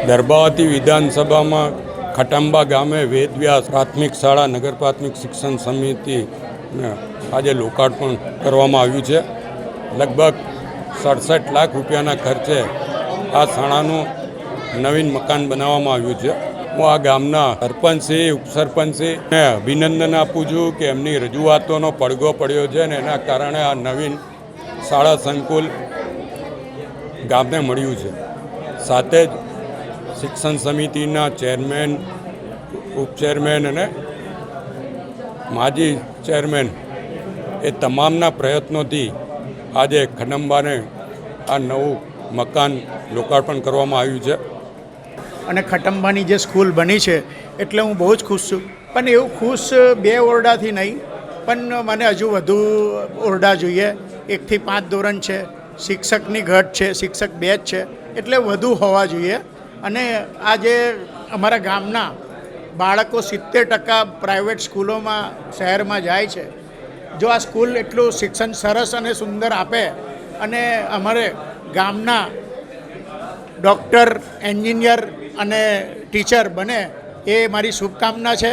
દરબાવતી વિધાનસભામાં ખટંબા ગામે વેદવ્યાસ પ્રાથમિક શાળા નગર પ્રાથમિક શિક્ષણ સમિતિ આજે લોકાર્પણ કરવામાં આવ્યું છે. લગભગ 67 લાખ રૂપિયાના ખર્ચે આ શાળાનું નવીન મકાન બનાવવામાં આવ્યું છે. હું આ ગામના સરપંચશ્રી ઉપસરપંચશ્રીને અભિનંદન આપું છું કે એમની રજૂઆતોનો પડઘો પડ્યો છે અને એના કારણે આ નવીન શાળા સંકુલ ગામને મળ્યું છે. સાથે જ શિક્ષણ સમિતિના ચેરમેન, ઉપચેરમેન અને માજી ચેરમેન એ તમામના પ્રયત્નોથી આજે ખડંબાને આ નવું મકાન લોકાર્પણ કરવામાં આવ્યું છે. અને ખટંબાની જે સ્કૂલ બની છે એટલે હું બહુ જ ખુશ છું. પણ એવું ખુશ 2 ઓરડાથી નહીં, પણ મને હજુ વધુ ઓરડા જોઈએ. 1 થી 5 ધોરણ છે, શિક્ષકની ઘટ છે, શિક્ષક 2 જ છે, એટલે વધુ હોવા જોઈએ. અને આજે અમારા ગામના બાળકો 70% પ્રાઇવેટ સ્કૂલોમાં શહેરમાં જાય છે. જો આ સ્કૂલ એટલું શિક્ષણ સરસ અને સુંદર આપે અને અમારે ગામના ડૉક્ટર, એન્જિનિયર અને ટીચર બને એ મારી શુભકામના છે.